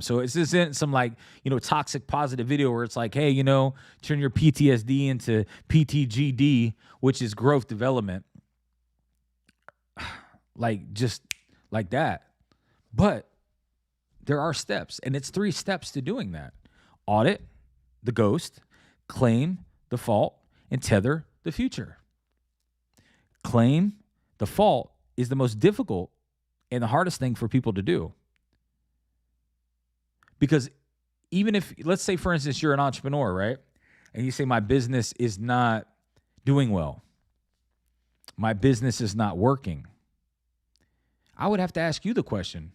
So this isn't some like, toxic positive video where it's like, hey, turn your PTSD into PTGD, which is growth development. Like just like that. But there are steps, and it's 3 steps to doing that. Audit the ghost, claim the fault, and tether the future. Claim the fault is the most difficult and the hardest thing for people to do. Because even if, let's say, for instance, you're an entrepreneur, right? And you say, my business is not doing well. My business is not working. I would have to ask you the question,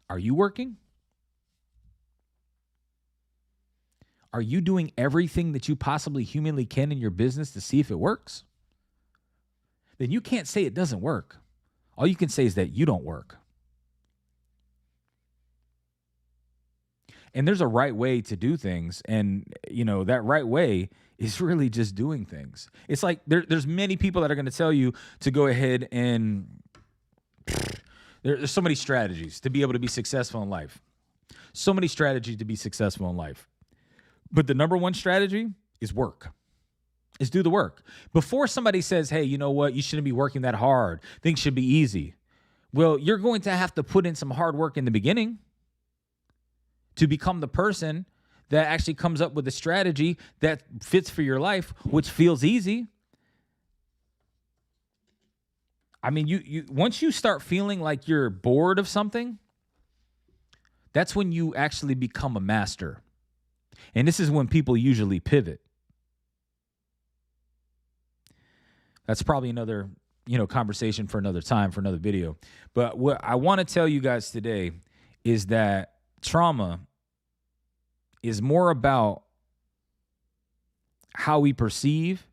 are you working? Are you doing everything that you possibly humanly can in your business to see if it works? Then you can't say it doesn't work. All you can say is that you don't work. And there's a right way to do things. And, that right way is really just doing things. It's like there's many people that are going to tell you to go ahead and there's so many strategies to be able to be successful in life. So many strategies to be successful in life. But the number one strategy is work. Is do the work. Before somebody says, hey, you know what? You shouldn't be working that hard. Things should be easy. Well, you're going to have to put in some hard work in the beginning to become the person that actually comes up with a strategy that fits for your life, which feels easy. I mean, you once you start feeling like you're bored of something, that's when you actually become a master. And this is when people usually pivot. That's probably another, conversation for another time, for another video. But what I want to tell you guys today is that trauma is more about how we perceive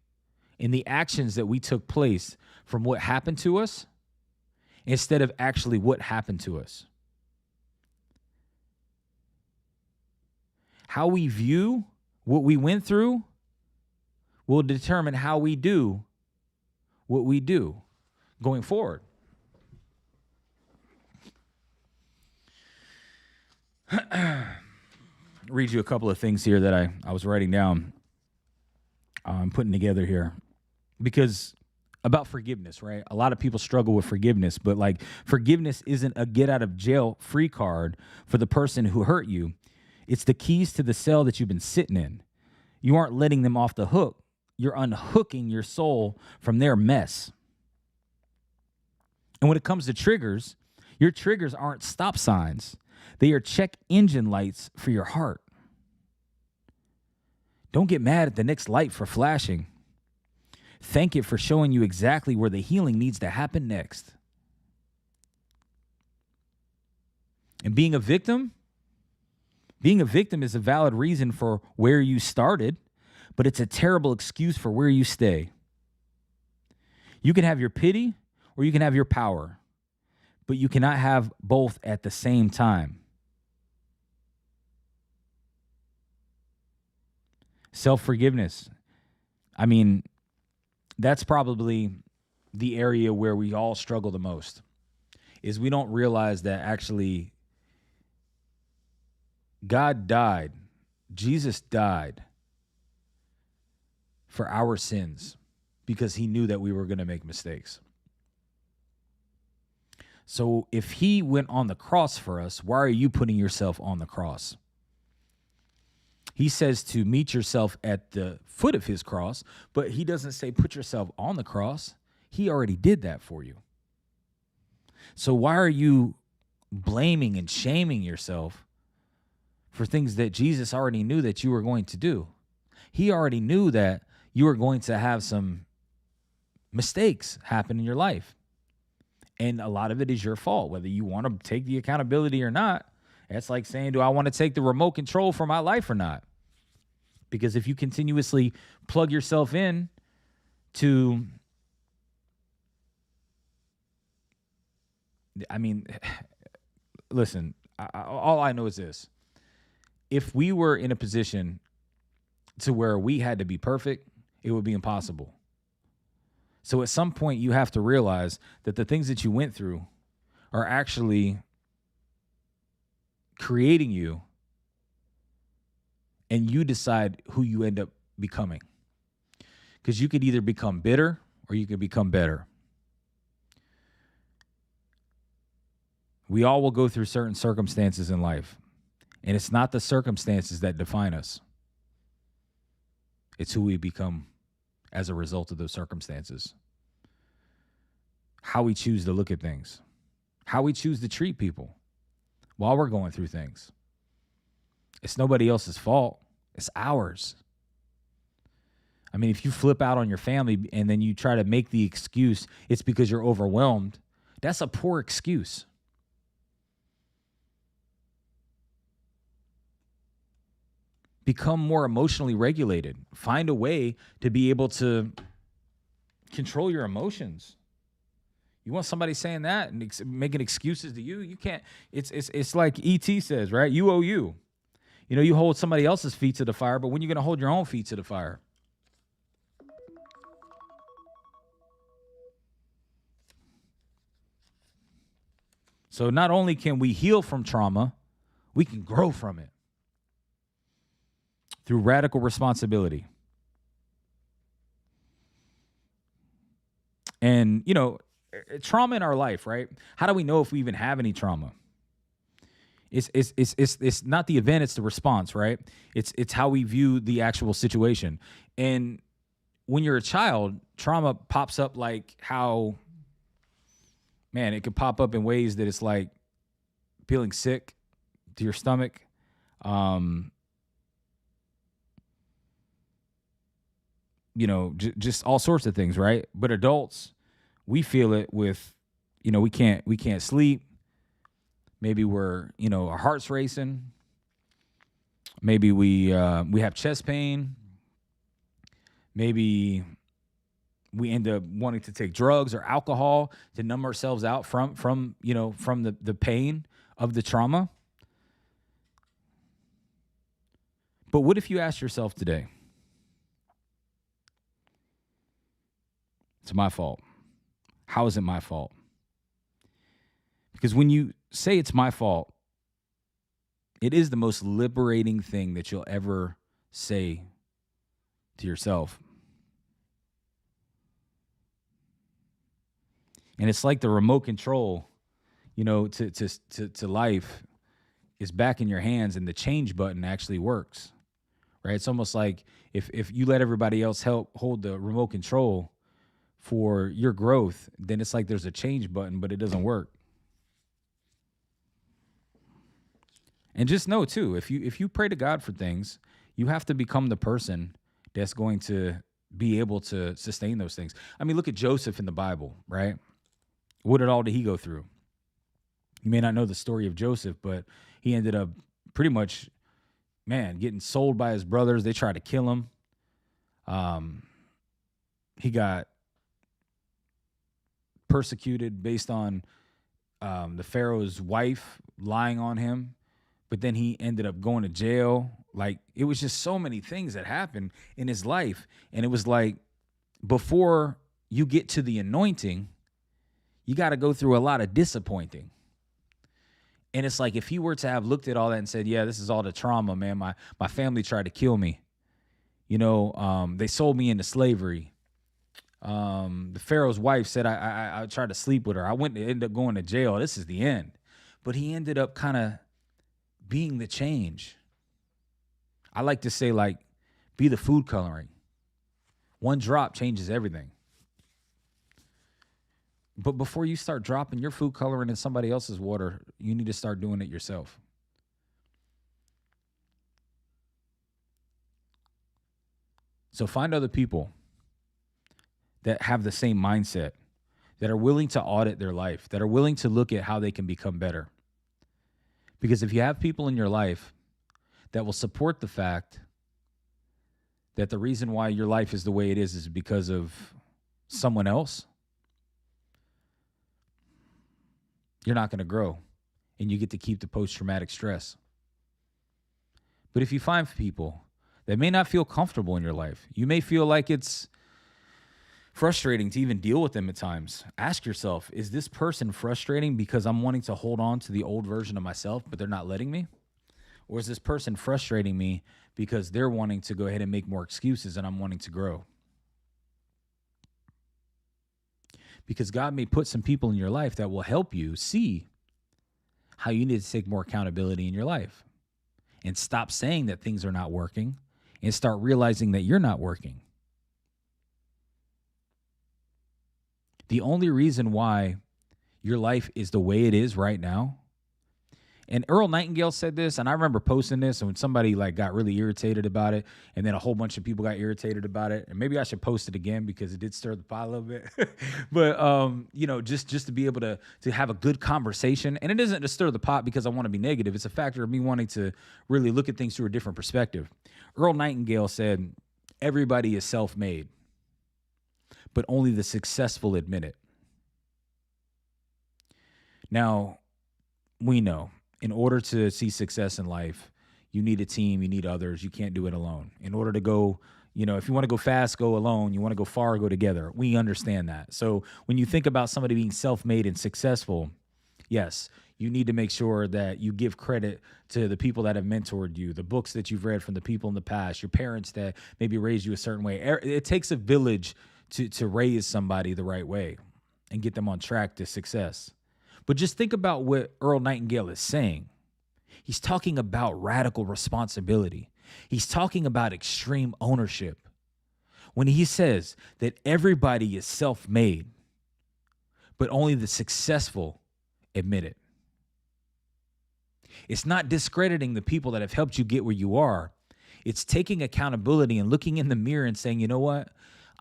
and the actions that we took place from what happened to us instead of actually what happened to us. How we view what we went through will determine how we do what we do going forward. Read you a couple of things here that I was writing down. I'm putting together here. Because about forgiveness, right? A lot of people struggle with forgiveness, but like forgiveness isn't a get out of jail free card for the person who hurt you. It's the keys to the cell that you've been sitting in. You aren't letting them off the hook. You're unhooking your soul from their mess. And when it comes to triggers, your triggers aren't stop signs. They are check engine lights for your heart. Don't get mad at the next light for flashing. Thank it for showing you exactly where the healing needs to happen next. And being a victim is a valid reason for where you started, but it's a terrible excuse for where you stay. You can have your pity or you can have your power, but you cannot have both at the same time. Self-forgiveness. I mean, that's probably the area where we all struggle the most, is we don't realize that actually God died, Jesus died for our sins because he knew that we were going to make mistakes. So if he went on the cross for us, why are you putting yourself on the cross? He says to meet yourself at the foot of his cross, but he doesn't say put yourself on the cross. He already did that for you. So why are you blaming and shaming yourself for things that Jesus already knew that you were going to do? He already knew that you were going to have some mistakes happen in your life. And a lot of it is your fault, whether you want to take the accountability or not. That's like saying, do I want to take the remote control for my life or not? Because if you continuously plug yourself in to, I mean, listen, all I know is this. If we were in a position to where we had to be perfect, it would be impossible. So at some point you have to realize that the things that you went through are actually creating you, and you decide who you end up becoming. Because you could either become bitter or you could become better. We all will go through certain circumstances in life, and it's not the circumstances that define us. It's who we become as a result of those circumstances. How we choose to look at things. How we choose to treat people while we're going through things. It's nobody else's fault. It's ours. I mean, if you flip out on your family and then you try to make the excuse it's because you're overwhelmed, that's a poor excuse. Become more emotionally regulated. Find a way to be able to control your emotions. You want somebody saying that and making excuses to you? You can't. It's like E.T. says, right? You owe you. You hold somebody else's feet to the fire, but when are you going to hold your own feet to the fire? So not only can we heal from trauma, we can grow from it through radical responsibility. And, trauma in our life, right? How do we know if we even have any trauma? It's not the event, it's the response, right? It's how we view the actual situation. And when you're a child, trauma pops up like how, man, it could pop up in ways that it's like feeling sick to your stomach. Just all sorts of things, right? But adults, we feel it with, we can't sleep. Maybe we're, our heart's racing. Maybe we have chest pain. Maybe we end up wanting to take drugs or alcohol to numb ourselves out from the pain of the trauma. But what if you ask yourself today, it's my fault. How is it my fault? Because when you say it's my fault, it is the most liberating thing that you'll ever say to yourself. And it's like the remote control, to life is back in your hands, and the change button actually works, right? It's almost like if you let everybody else help hold the remote control for your growth, then it's like there's a change button, but it doesn't work. And just know too, if you pray to God for things, you have to become the person that's going to be able to sustain those things. I mean, look at Joseph in the Bible, right? What all did he go through? You may not know the story of Joseph, but he ended up pretty much, getting sold by his brothers. They tried to kill him. He got persecuted based on the Pharaoh's wife lying on him. But then he ended up going to jail. Like, it was just so many things that happened in his life. And it was like, before you get to the anointing, you got to go through a lot of disappointing. And it's like, if he were to have looked at all that and said, yeah, this is all the trauma, man. My family tried to kill me. They sold me into slavery. The Pharaoh's wife said I tried to sleep with her. I ended up going to jail. This is the end. But he ended up kind of being the change. I like to say, like, be the food coloring. One drop changes everything. But before you start dropping your food coloring in somebody else's water, you need to start doing it yourself. So find other people that have the same mindset, that are willing to audit their life, that are willing to look at how they can become better. Because if you have people in your life that will support the fact that the reason why your life is the way it is because of someone else, you're not going to grow, and you get to keep the post-traumatic stress. But if you find people that may not feel comfortable in your life, you may feel like it's frustrating to even deal with them at times. Ask yourself, is this person frustrating because I'm wanting to hold on to the old version of myself, but they're not letting me? Or is this person frustrating me because they're wanting to go ahead and make more excuses and I'm wanting to grow? Because God may put some people in your life that will help you see how you need to take more accountability in your life and stop saying that things are not working and start realizing that you're not working. The only reason why your life is the way it is right now, and Earl Nightingale said this, and I remember posting this, and when somebody got really irritated about it, and then a whole bunch of people got irritated about it, and maybe I should post it again because it did stir the pot a little bit. But just to be able to have a good conversation, and it isn't to stir the pot because I want to be negative. It's a factor of me wanting to really look at things through a different perspective. Earl Nightingale said, "Everybody is self-made, but only the successful admit it." Now, we know in order to see success in life, you need a team, you need others. You can't do it alone. In order to go, if you want to go fast, go alone. You want to go far, go together. We understand that. So when you think about somebody being self-made and successful, yes, you need to make sure that you give credit to the people that have mentored you, the books that you've read from the people in the past, your parents that maybe raised you a certain way. It takes a village to raise somebody the right way and get them on track to success. But just think about what Earl Nightingale is saying. He's talking about radical responsibility. He's talking about extreme ownership. When he says that everybody is self-made, but only the successful admit it. It's not discrediting the people that have helped you get where you are. It's taking accountability and looking in the mirror and saying, you know what?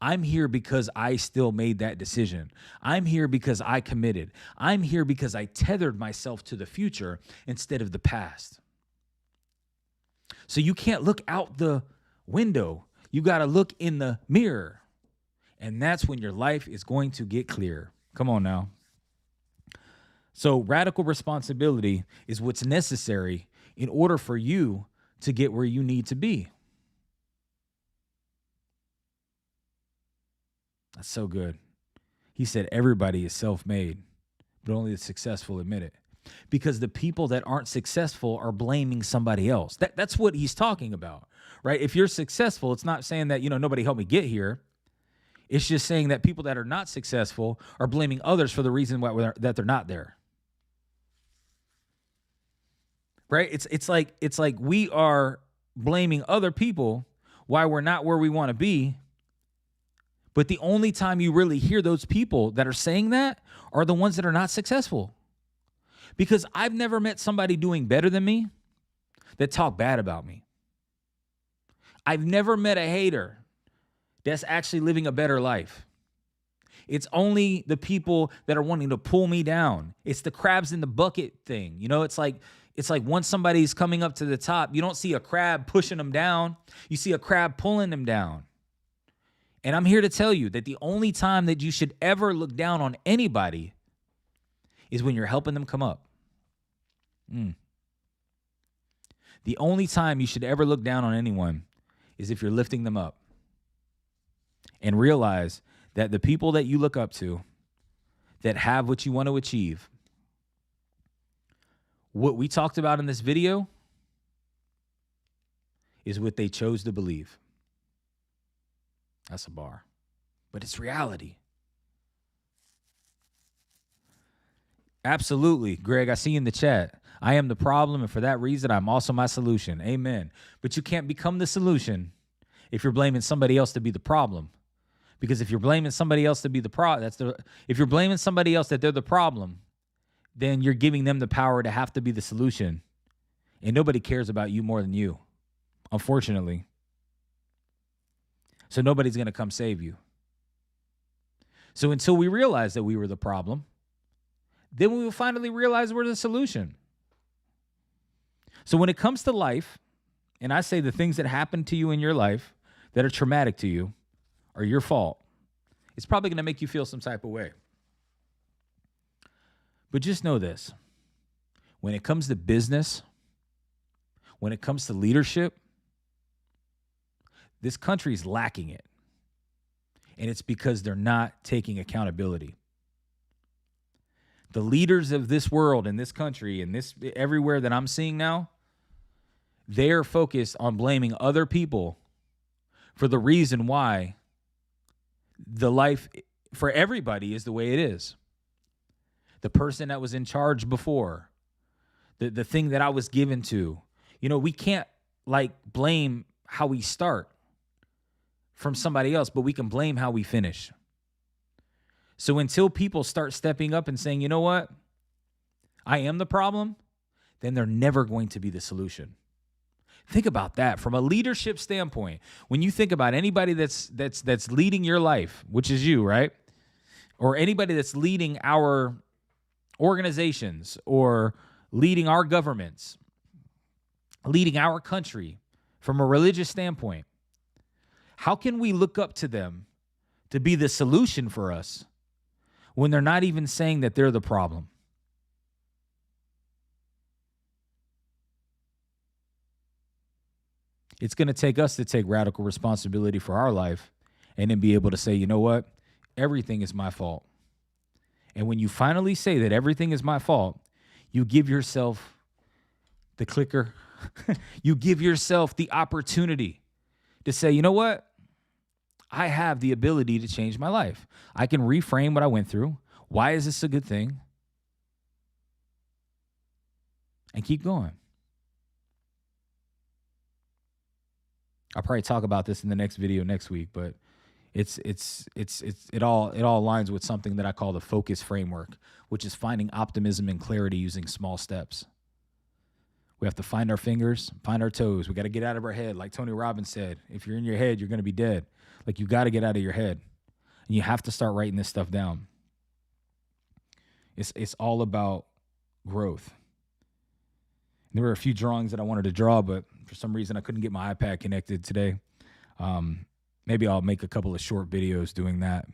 I'm here because I still made that decision. I'm here because I committed. I'm here because I tethered myself to the future instead of the past. So you can't look out the window. You got to look in the mirror. And that's when your life is going to get clear. Come on now. So radical responsibility is what's necessary in order for you to get where you need to be. That's so good. He said everybody is self-made, but only the successful admit it. Because the people that aren't successful are blaming somebody else. That's what he's talking about, right? If you're successful, it's not saying that, nobody helped me get here. It's just saying that people that are not successful are blaming others for the reason why that they're not there. Right? It's like we are blaming other people why we're not where we want to be. But the only time you really hear those people that are saying that are the ones that are not successful. Because I've never met somebody doing better than me that talk bad about me. I've never met a hater that's actually living a better life. It's only the people that are wanting to pull me down. It's the crabs in the bucket thing. It's like once somebody's coming up to the top, you don't see a crab pushing them down. You see a crab pulling them down. And I'm here to tell you that the only time that you should ever look down on anybody is when you're helping them come up. The only time you should ever look down on anyone is if you're lifting them up. And realize that the people that you look up to that have what you want to achieve, what we talked about in this video is what they chose to believe. That's a bar, but it's reality. Absolutely. Greg, I see in the chat, I am the problem, and for that reason, I'm also my solution. Amen. But you can't become the solution if you're blaming somebody else to be the problem. Because if you're blaming somebody else to be the problem, if you're blaming somebody else that they're the problem, then you're giving them the power to have to be the solution. And nobody cares about you more than you, unfortunately. So nobody's going to come save you. So until we realize that we were the problem, then we will finally realize we're the solution. So when it comes to life, and I say the things that happen to you in your life that are traumatic to you are your fault, it's probably going to make you feel some type of way. But just know this. When it comes to business, when it comes to leadership, this country is lacking it. And it's because they're not taking accountability. The leaders of this world and this country and this everywhere that I'm seeing now, they're focused on blaming other people for the reason why the life for everybody is the way it is. The person that was in charge before, the thing that I was given to. We can't blame how we start from somebody else, but we can blame how we finish. So until people start stepping up and saying, you know what, I am the problem, then they're never going to be the solution. Think about that from a leadership standpoint. When you think about anybody that's leading your life, which is you, right? Or anybody that's leading our organizations or leading our governments, leading our country from a religious standpoint, how can we look up to them to be the solution for us when they're not even saying that they're the problem? It's going to take us to take radical responsibility for our life and then be able to say, you know what? Everything is my fault. And when you finally say that everything is my fault, you give yourself the clicker. You give yourself the opportunity to say, you know what? I have the ability to change my life. I can reframe what I went through. Why is this a good thing? And keep going. I'll probably talk about this in the next video next week, but it all aligns with something that I call the focus framework, which is finding optimism and clarity using small steps. We have to find our fingers, find our toes. We got to get out of our head. Like Tony Robbins said, if you're in your head, you're going to be dead. Like, you got to get out of your head. And you have to start writing this stuff down. It's all about growth. There were a few drawings that I wanted to draw, but for some reason I couldn't get my iPad connected today. Maybe I'll make a couple of short videos doing that.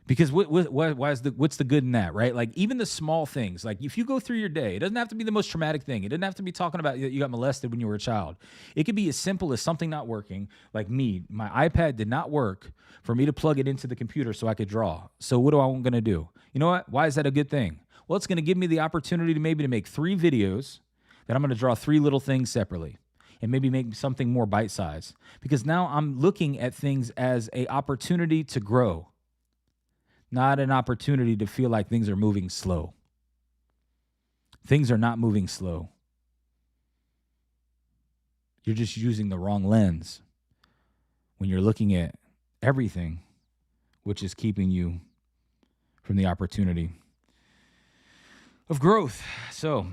Because what's the good in that, right? Like, even the small things, like if you go through your day, it doesn't have to be the most traumatic thing. It doesn't have to be talking about you got molested when you were a child. It could be as simple as something not working. Like me, my iPad did not work for me to plug it into the computer so I could draw. So what am I going to do? You know what? Why is that a good thing? Well, it's going to give me the opportunity to make 3 videos that I'm going to draw 3 little things separately. And maybe make something more bite-sized. Because now I'm looking at things as an opportunity to grow, not an opportunity to feel like things are moving slow. Things are not moving slow. You're just using the wrong lens when you're looking at everything, which is keeping you from the opportunity of growth. So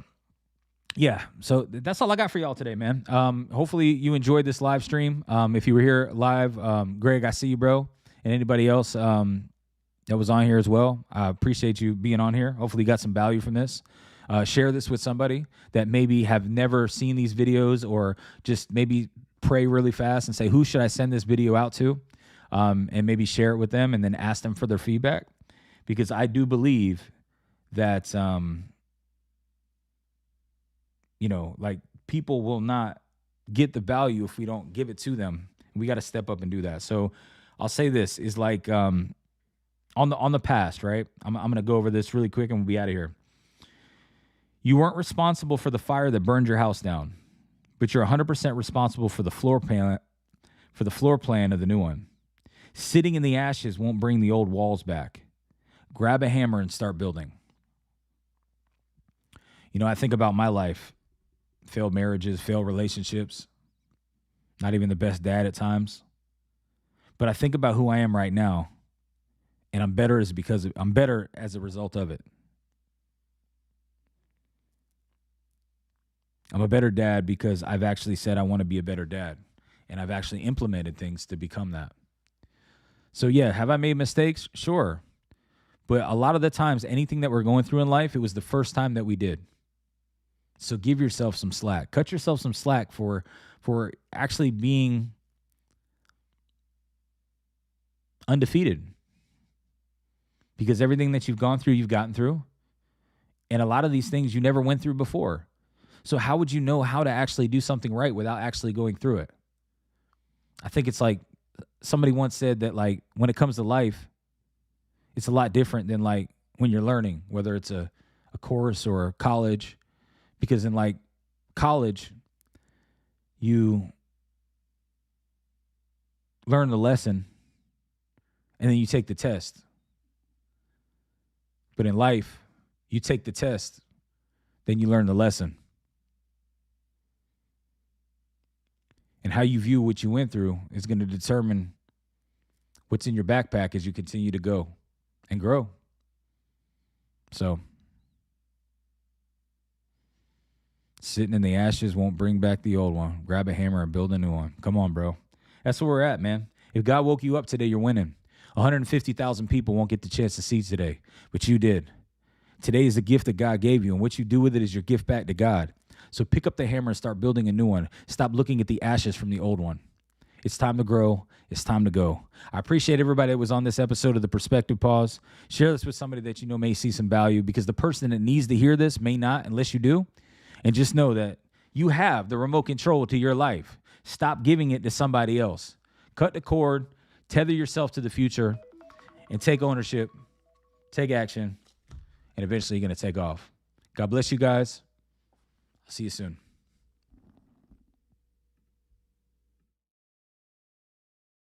that's all I got for y'all today, man. Hopefully you enjoyed this live stream. If you were here live, Greg, I see you, bro. And anybody else that was on here as well, I appreciate you being on here. Hopefully you got some value from this. Share this with somebody that maybe have never seen these videos, or just maybe pray really fast and say, who should I send this video out to? And maybe share it with them and then ask them for their feedback. Because I do believe that, like, people will not get the value if we don't give it to them. We got to step up and do that. So I'll say this is like, on the past, right? I'm going to go over this really quick and we'll be out of here. You weren't responsible for the fire that burned your house down, but you're 100% responsible for the floor plan of the new one. Sitting in the ashes won't bring the old walls back. Grab a hammer and start building. I think about my life. Failed marriages, failed relationships, not even the best dad at times. But I think about who I am right now, and I'm better as a result of it. I'm a better dad because I've actually said I want to be a better dad, and I've actually implemented things to become that. So yeah, have I made mistakes? Sure. But a lot of the times, anything that we're going through in life, it was the first time that we did. So give yourself some slack. Cut yourself some slack for actually being undefeated. Because everything that you've gone through, you've gotten through. And a lot of these things you never went through before. So how would you know how to actually do something right without actually going through it? I think it's like somebody once said that, like, when it comes to life, it's a lot different than like when you're learning, whether it's a course or college. Because in like college, you learn the lesson and then you take the test. But in life, you take the test, then you learn the lesson. And how you view what you went through is going to determine what's in your backpack as you continue to go and grow. So, sitting in the ashes won't bring back the old one. Grab a hammer and build a new one. Come on, bro. That's where we're at, man. If God woke you up today, you're winning. 150,000 people won't get the chance to see today, but you did. Today is a gift that God gave you, and what you do with it is your gift back to God. So pick up the hammer and start building a new one. Stop looking at the ashes from the old one. It's time to grow. It's time to go. I appreciate everybody that was on this episode of The Perspective Pause. Share this with somebody that you know may see some value, because the person that needs to hear this may not unless you do. And just know that you have the remote control to your life. Stop giving it to somebody else. Cut the cord, tether yourself to the future, and take ownership, take action, and eventually you're going to take off. God bless you guys. I'll see you soon.